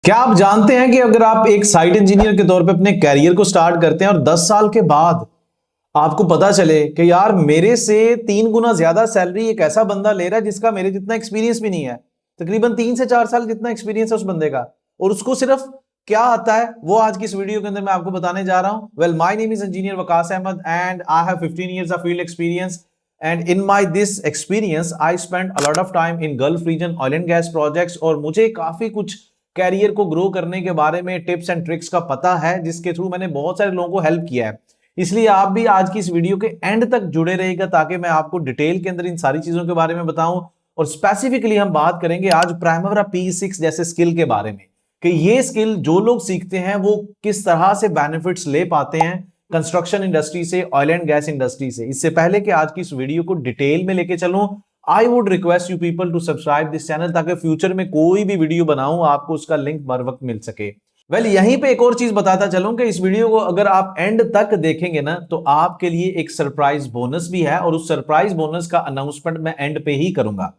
क्या आप जानते हैं कि अगर आप एक साइट इंजीनियर के तौर पे अपने कैरियर को स्टार्ट करते हैं और 10 साल के बाद आपको पता चले कि यार मेरे से 3 गुना ज्यादा सैलरी एक ऐसा बंदा ले रहा है जिसका मेरे जितना एक्सपीरियंस भी नहीं है, तकरीबन 3 से 4 साल जितना एक्सपीरियंस है उस बंदे का, और उसको सिर्फ क्या आता है वो आज की इस वीडियो के अंदर मैं आपको बताने जा रहा हूं। Well, my name is engineer Waqas Ahmed and I have 15 years of field experience, and in my this experience I spent a lot of time in Gulf region oil and gas projects, और मुझे काफी कुछ कैरियर को grow करने के बारे में tips and tricks का पता है जिसके थ्रू मैंने बहुत सारे लोगों को हेल्प किया है। इसलिए आप भी आज की इस वीडियो के एंड तक जुड़े रहेगा ताकि मैं आपको डिटेल के अंदर इन सारी चीजों के बारे में बताऊं, और स्पेसिफिकली हम बात करेंगे आज प्राइमरा P6 जैसे स्किल के बारे में कि ये स्किल जो लोग सीखते हैं वो किस तरह से बेनिफिट्स ले पाते हैं कंस्ट्रक्शन इंडस्ट्री से, ऑयल एंड गैस इंडस्ट्री से। इससे पहले कि आज की इस वीडियो को डिटेल में लेके चलूं, I would request you people to subscribe this channel ताकि फ्यूचर में कोई भी वीडियो बनाऊं आपको उसका लिंक बर वक्त मिल सके। वेल, यहीं पे एक और चीज बताता चलूं कि इस वीडियो को अगर आप एंड तक देखेंगे ना तो आपके लिए एक सरप्राइज बोनस भी है, और उस सरप्राइज बोनस का अनाउंसमेंट मैं एंड पे ही करूंगा।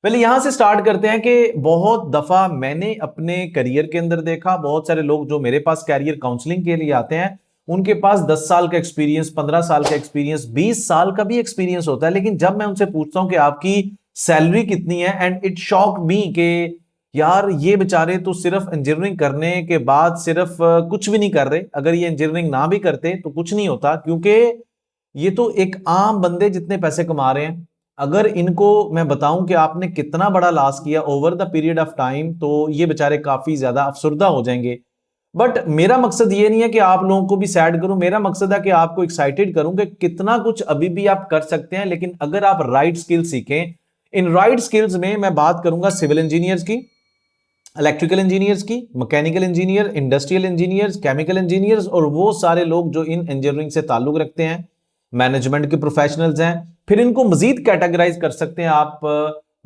पहले यहां से स्टार्ट करते हैं कि बहुत दफा मैंने अपने करियर के अंदर देखा बहुत सारे लोग जो मेरे पास कैरियर काउंसलिंग के लिए आते हैं, उनके पास 10 साल का एक्सपीरियंस, 15 साल का एक्सपीरियंस, 20 साल का भी एक्सपीरियंस होता है, लेकिन जब मैं उनसे पूछता हूं कि आपकी सैलरी कितनी है, एंड इट शॉक मी कि यार ये बेचारे तो सिर्फ इंजीनियरिंग करने के बाद सिर्फ कुछ भी नहीं कर रहे। अगर ये इंजीनियरिंग ना भी करते तो कुछ नहीं होता, क्योंकि ये तो एक आम बंदे जितने पैसे कमा रहे हैं, अगर इनको मैं बताऊं कि आपने कितना बड़ा लॉस किया over the period of time तो ये बेचारे काफी ज्यादा अफसुर्दा हो जाएंगे। बट मेरा मकसद ये नहीं है कि आप लोगों को भी सैड करूं, मेरा मकसद है कि आपको एक्साइटेड करूं कि कितना कुछ अभी भी आप कर सकते हैं, लेकिन अगर आप राइट स्किल सीखें। इन राइट स्किल्स में मैं बात करूंगा सिविल इंजीनियर्स की, इलेक्ट्रिकल इंजीनियर्स की, mechanical engineer, industrial engineers, chemical engineers, और वो सारे लोग जो इन इंजीनियरिंग से ताल्लुक रखते हैं, मैनेजमेंट के प्रोफेशनल्स हैं। फिर इनको मजीद कैटेगराइज कर सकते हैं आप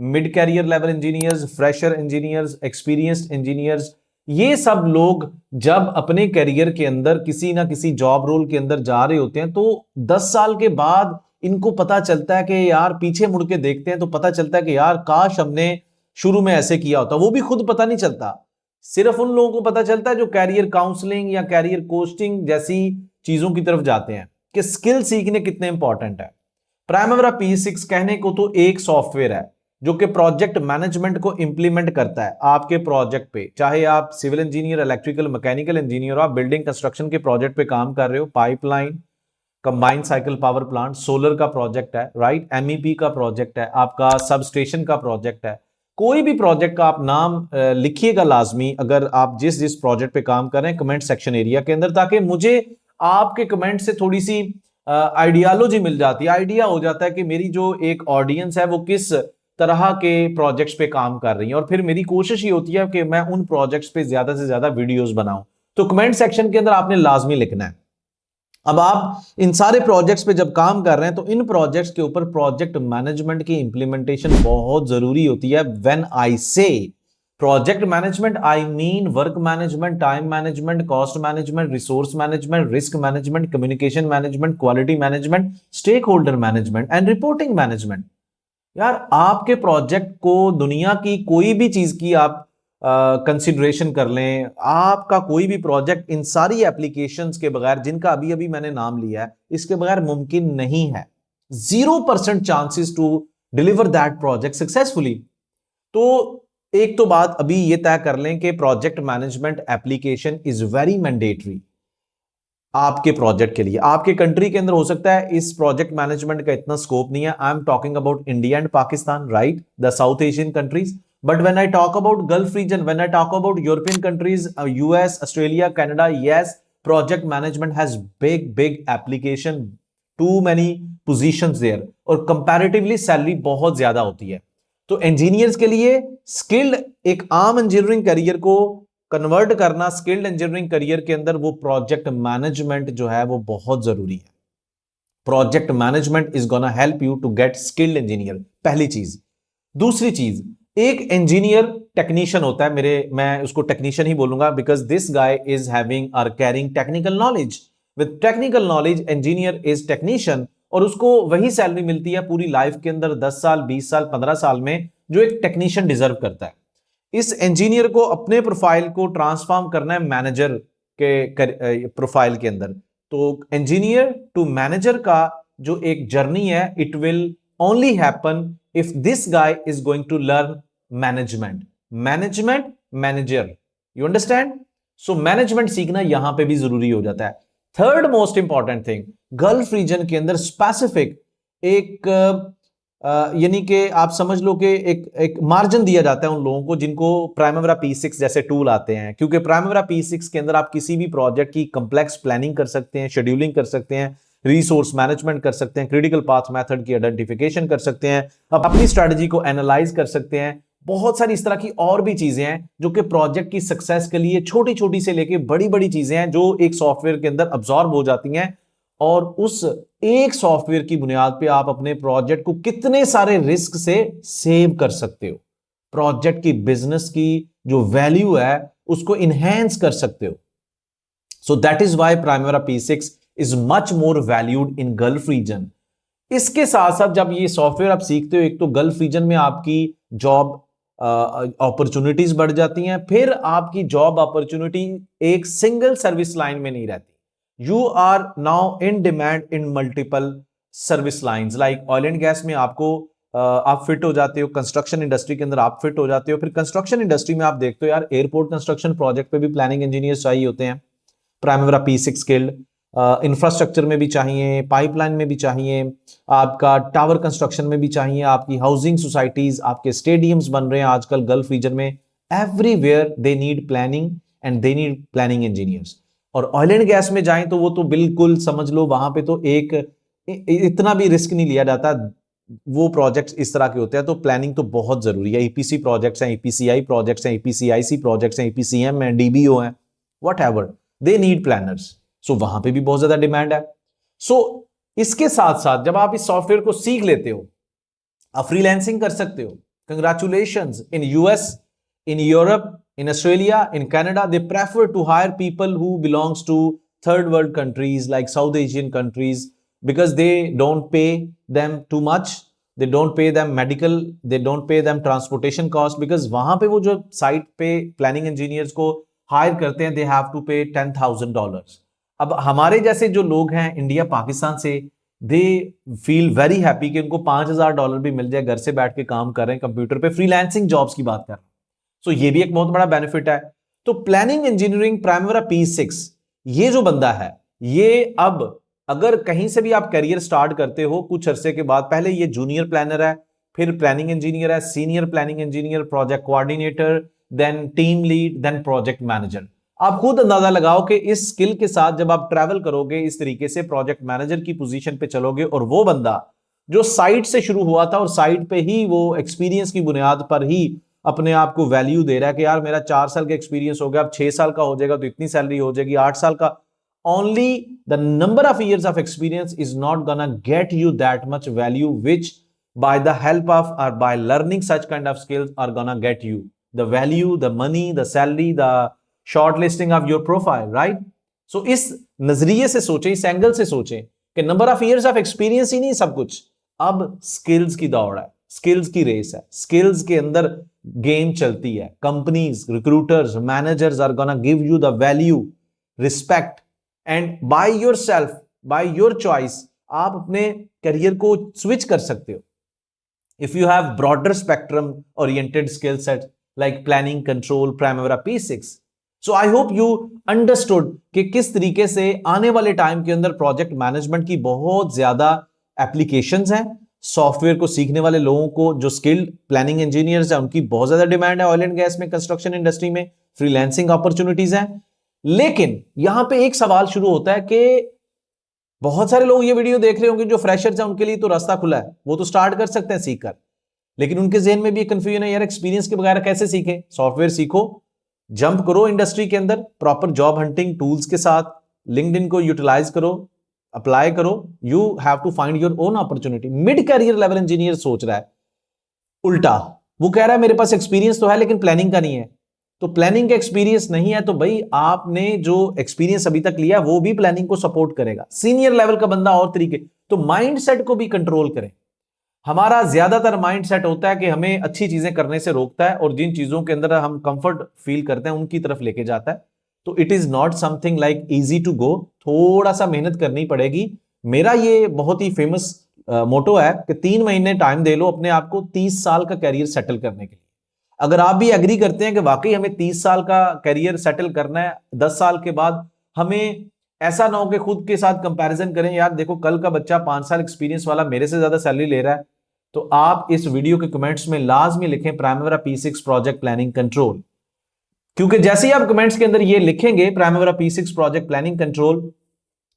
mid career level engineers, fresher engineers, experienced engineers. ये सब लोग जब अपने करियर के अंदर किसी ना किसी जॉब रोल के अंदर जा रहे होते हैं तो 10 साल के बाद इनको पता चलता है कि यार, पीछे मुड़ के देखते हैं तो पता चलता है कि यार काश हमने शुरू में ऐसे किया होता। वो भी खुद पता नहीं चलता, सिर्फ उन लोगों को पता चलता है जो कैरियर काउंसलिंग या कैरियर कोचिंग जैसी चीजों की तरफ जाते हैं कि स्किल सीखने कितने इंपॉर्टेंट है। प्राइमरा P6 कहने को तो एक सॉफ्टवेयर है जो कि प्रोजेक्ट मैनेजमेंट को इंप्लीमेंट करता है आपके प्रोजेक्ट पे, चाहे आप civil engineer, electrical, mechanical engineer, आप बिल्डिंग कंस्ट्रक्शन के प्रोजेक्ट पे काम कर रहे हो, pipeline, combined cycle power plant, solar का प्रोजेक्ट है, राइट, MEP का प्रोजेक्ट है, आपका सब स्टेशन का प्रोजेक्ट है, कोई भी प्रोजेक्ट का आप नाम लिखिएगा लाजमी अगर आप जिस जिस प्रोजेक्ट पे काम कर रहे हैं कमेंट सेक्शन एरिया के अंदर, ताकि मुझे आपके कमेंट से थोड़ी सी आइडियालॉजी मिल जाती है, आइडिया हो जाता है कि मेरी जो एक ऑडियंस है वो किस तरह के प्रोजेक्ट्स पे काम कर रही है, और फिर मेरी कोशिश ये होती है कि मैं उन प्रोजेक्ट्स पे ज्यादा से ज्यादा वीडियोस बनाऊं। तो कमेंट सेक्शन के अंदर आपने लाजमी लिखना है। अब आप इन सारे प्रोजेक्ट्स पे जब काम कर रहे हैं तो इन प्रोजेक्ट्स के ऊपर प्रोजेक्ट मैनेजमेंट की इंप्लीमेंटेशन बहुत जरूरी होती है। When I say project management I mean work management, time management, cost management, resource management, risk management, communication management, quality management, stakeholder management and reporting management. यार, आपके project को दुनिया की कोई भी चीज की आप कंसिडरेशन कर लें, आपका कोई भी प्रोजेक्ट इन सारी एप्लीकेशंस के बगैर जिनका अभी अभी मैंने नाम लिया है इसके बगैर मुमकिन नहीं है। 0% chances to deliver that project successfully. तो एक तो बात अभी ये तय कर लें कि project management application is very mandatory आपके प्रोजेक्ट के लिए। आपके कंट्री के अंदर हो सकता है इस प्रोजेक्ट मैनेजमेंट का इतना स्कोप नहीं है। I am talking about India and Pakistan, right, the south Asian countries. But when I talk about Gulf region, when I talk about European countries, US, Australia, Canada, yes, project management has big application, too many positions there, और comparatively salary बहुत ज्यादा होती है। तो engineers के लिए skilled एक आम इंजीनियरिंग करियर को कन्वर्ट करना स्किल्ड इंजीनियरिंग करियर के अंदर, वो प्रोजेक्ट मैनेजमेंट जो है वो बहुत जरूरी है। Project management is gonna help you to get skilled engineer, पहली चीज। दूसरी चीज, एक इंजीनियर टेक्नीशियन होता है, मैं उसको टेक्नीशियन ही बोलूंगा because this guy is having और carrying technical knowledge. With technical knowledge engineer is technician, और उसको वही सैलरी मिलती है पूरी लाइफ के अंदर 10 साल, 20 साल, 15 साल में जो एक टेक्नीशियन डिजर्व करता है। इस इंजीनियर को अपने प्रोफाइल को ट्रांसफॉर्म करना है मैनेजर के प्रोफाइल के अंदर। तो इंजीनियर टू मैनेजर का जो एक जर्नी है, it will only happen if this guy is going to learn management manager. You understand? So management सीखना यहां पे भी जरूरी हो जाता है। Third most important thing, Gulf region के अंदर स्पेसिफिक एक यानी कि आप समझ लो कि एक मार्जिन दिया जाता है उन लोगों को जिनको प्राइमेरा P6 जैसे टूल आते हैं, क्योंकि प्राइमेरा P6 के अंदर आप किसी भी प्रोजेक्ट की कंप्लेक्स प्लानिंग कर सकते हैं, शेड्यूलिंग कर सकते हैं, रिसोर्स मैनेजमेंट कर सकते हैं, क्रिटिकल पाथ मेथड की आइडेंटिफिकेशन कर सकते हैं, अपनी स्ट्रेटजी को एनालाइज कर सकते हैं। बहुत सारी इस तरह की और भी चीजें हैं जो कि प्रोजेक्ट की सक्सेस के लिए छोटी छोटी से लेके बड़ी बड़ी चीजें हैं जो एक सॉफ्टवेयर के अंदर अब्सॉर्ब हो जाती हैं, और उस एक सॉफ्टवेयर की बुनियाद पे आप अपने प्रोजेक्ट को कितने सारे रिस्क से सेव कर सकते हो, प्रोजेक्ट की बिजनेस की जो वैल्यू है उसको इनहेंस कर सकते हो। So that is why Primavera P6 is much more valued in Gulf region. इसके साथ साथ जब ये सॉफ्टवेयर आप सीखते हो, एक तो गल्फ रीजन में आपकी जॉब अपॉर्चुनिटीज बढ़ जाती हैं, फिर आपकी जॉब अपॉर्चुनिटी एक सिंगल सर्विस लाइन में नहीं रहती। You are now in demand in multiple service lines, like oil and gas में आपको आप फिट हो जाते हो, कंस्ट्रक्शन इंडस्ट्री के अंदर आप फिट हो जाते हो, फिर कंस्ट्रक्शन इंडस्ट्री में आप देखते हो यार एयरपोर्ट कंस्ट्रक्शन प्रोजेक्ट पे भी प्लानिंग इंजीनियर्स चाहिए होते हैं, प्राइमेरा P6 स्किल्ड, इंफ्रास्ट्रक्चर में भी चाहिए, पाइपलाइन में भी चाहिए, आपका टावर कंस्ट्रक्शन में भी चाहिए, आपकी हाउसिंग सोसाइटीज, आपके स्टेडियम्स बन रहे हैं आजकल गल्फ रीजन में, everywhere they need planning and they need planning engineers. और ऑयल एंड गैस में जाएं तो वो तो बिल्कुल समझ लो वहां पे तो एक इतना भी रिस्क नहीं लिया जाता, वो प्रोजेक्ट्स इस तरह के होते हैं, तो प्लानिंग तो बहुत जरूरी है। EPC प्रोजेक्ट्स हैं, EPCI प्रोजेक्ट्स हैं, EPCIC प्रोजेक्ट्स हैं, EPCM है, DBO है, whatever, they need planners. So वहां पे भी बहुत ज्यादा डिमांड है। सो इसके साथ साथ जब आप इस सॉफ्टवेयर को सीख लेते हो, आप फ्रीलांसिंग कर सकते हो। Congratulations, in US, in Europe, in Australia, in Canada, they prefer to hire people who belongs to third world countries like South Asian countries, because they don't pay them too much, they don't pay them medical, they don't pay them transportation cost, because वहां पे वो जो site पे planning engineers को higher करते हैं, they have to pay $10,000। अब हमारे जैसे जो लोग हैं इंडिया पाकिस्तान से, दे फील वेरी हैप्पी कि उनको $5,000 भी मिल जाए, घर से बैठ के काम कर रहे हैं कंप्यूटर पे, फ्रीलांसिंग जॉब्स की बात कर रहे हैं। सो ये भी एक बहुत बड़ा बेनिफिट है। तो प्लानिंग इंजीनियरिंग प्राइमेरा P6, ये जो बंदा है, ये अब अगर कहीं से भी आप करियर स्टार्ट करते हो कुछ अरसे के बाद, पहले ये जूनियर प्लानर है, फिर प्लानिंग इंजीनियर है, senior planning engineer, project coordinator, then team lead, then project manager. आप खुद अंदाजा लगाओ कि इस स्किल के साथ जब आप ट्रैवल करोगे, इस तरीके से प्रोजेक्ट मैनेजर की पोजीशन पे चलोगे, और वो बंदा जो साइट से शुरू हुआ था और साइट पे ही वो एक्सपीरियंस की बुनियाद पर ही अपने आप को वैल्यू दे रहा है कि यार मेरा 4 साल का एक्सपीरियंस हो गया, अब 6 साल का हो जाएगा तो इतनी सैलरी हो जाएगी, 8 साल का, only the number of years of experience is not gonna get you that much value, which by the help of or by learning such kind of skills are gonna get you the value, the money, the salary, the shortlisting of your profile, right? So इस नजरिए से सोचें, इस angle से सोचें कि number of years of experience ही नहीं सब कुछ, अब स्किल्स की दौड़ है, स्किल्स की रेस है, स्किल्स के अंदर गेम चलती है। Companies, recruiters, managers are gonna give you the value, respect, and by yourself, by your choice आप अपने करियर को स्विच कर सकते हो। If you have broader spectrum oriented skill set like planning, control, Primavera P6। So I hope you understood कि किस तरीके से आने वाले टाइम के अंदर प्रोजेक्ट मैनेजमेंट की बहुत ज्यादा एप्लीकेशंस हैं। सॉफ्टवेयर को सीखने वाले लोगों को, जो स्किल्ड प्लानिंग इंजीनियर्स हैं, उनकी बहुत ज्यादा डिमांड है ऑयल एंड गैस में, कंस्ट्रक्शन इंडस्ट्री में, फ्रीलांसिंग अपॉर्चुनिटीज हैं। लेकिन यहां पे एक सवाल शुरू होता है कि बहुत सारे लोग ये वीडियो देख रहे होंगे जो फ्रेशर्स हैं, उनके लिए तो रास्ता खुला है, वो तो स्टार्ट कर सकते हैं सीखकर, लेकिन उनके जहन में भी कंफ्यूजन है, यार एक्सपीरियंस के बगैर कैसे सीखें? सॉफ्टवेयर सीखो, जंप करो इंडस्ट्री के अंदर, प्रॉपर जॉब हंटिंग टूल्स के साथ, लिंक्डइन को यूटिलाइज करो, अप्लाई करो, you have to find your own opportunity. Mid career level engineer सोच रहा है उल्टा, वो कह रहा है मेरे पास एक्सपीरियंस तो है लेकिन प्लानिंग का नहीं है। तो प्लानिंग का एक्सपीरियंस नहीं है तो भाई आपने जो एक्सपीरियंस अभी तक लिया वो भी प्लानिंग को सपोर्ट करेगा। सीनियर लेवल का बंदा और तरीके, तो माइंडसेट को भी कंट्रोल करें। हमारा ज्यादातर माइंड सेट होता है कि हमें अच्छी चीजें करने से रोकता है और जिन चीजों के अंदर हम कंफर्ट फील करते हैं उनकी तरफ लेके जाता है। तो it is not something like easy to go, थोड़ा सा मेहनत करनी पड़ेगी। मेरा ये बहुत ही फेमस मोटो है कि 3 महीने टाइम दे लो अपने आप को 30 साल का कैरियर सेटल करने के लिए। अगर आप भी एग्री करते हैं कि वाकई हमें 30 साल का कैरियर सेटल करना है, 10 साल के बाद हमें ऐसा ना हो कि खुद के साथ कंपैरिजन करें, यार देखो कल का बच्चा 5 साल एक्सपीरियंस वाला मेरे से ज्यादा सैलरी ले रहा है, तो आप इस वीडियो के कमेंट्स में लाजमी लिखें प्राइमेरा P6 प्रोजेक्ट प्लानिंग कंट्रोल। क्योंकि जैसे ही आप कमेंट्स के अंदर ये लिखेंगे प्राइमेरा P6 प्रोजेक्ट प्लानिंग कंट्रोल,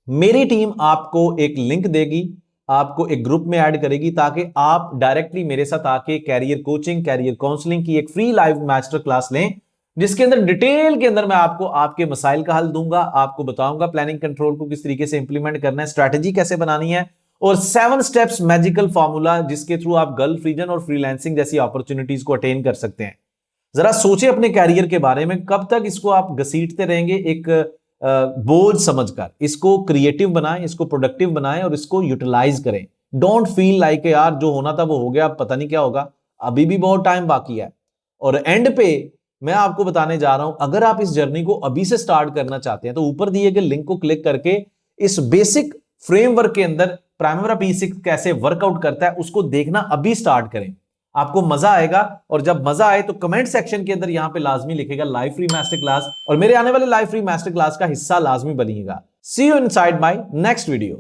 मेरी टीम आपको एक लिंक देगी, आपको एक ग्रुप में ऐड करेगी ताकि आप डायरेक्टली मेरे साथ आके कैरियर कोचिंग, कैरियर काउंसलिंग की एक फ्री लाइव मास्टर क्लास लें, जिसके अंदर डिटेल के अंदर मैं आपको आपके मसाइल का हल दूंगा, आपको बताऊंगा प्लानिंग कंट्रोल को किस तरीके से इंप्लीमेंट करना है, स्ट्रैटेजी कैसे बनानी है, और 7 स्टेप्स मैजिकल फॉर्मूला जिसके थ्रू आप गल्फ रीजन और फ्रीलांसिंग जैसी अपॉर्चुनिटीज को अटेन कर सकते हैं। जरा सोचे अपने कैरियर के बारे में, कब तक इसको आप घसीटते रहेंगे एक बोझ समझकर। इसको क्रिएटिव बनाएं, इसको प्रोडक्टिव बनाएं और इसको यूटिलाइज करें। डोंट फील लाइक यार जो होना था वो हो गया, पता नहीं क्या होगा, अभी भी बहुत टाइम बाकी है। और एंड पे मैं आपको बताने जा रहा हूं, अगर आप इस जर्नी को अभी से स्टार्ट करना चाहते हैं तो ऊपर दिए गए लिंक को क्लिक करके इस बेसिक फ्रेमवर्क के अंदर प्राइमेरा P6 कैसे वर्कआउट करता है उसको देखना अभी स्टार्ट करें, आपको मजा आएगा। और जब मजा आए तो कमेंट सेक्शन के अंदर यहां पे लाजमी लिखेगा लाइव फ्री मास्टर क्लास, और मेरे आने वाले लाइव फ्री मास्टर क्लास का हिस्सा लाजमी बनिएगा। See you inside my next video.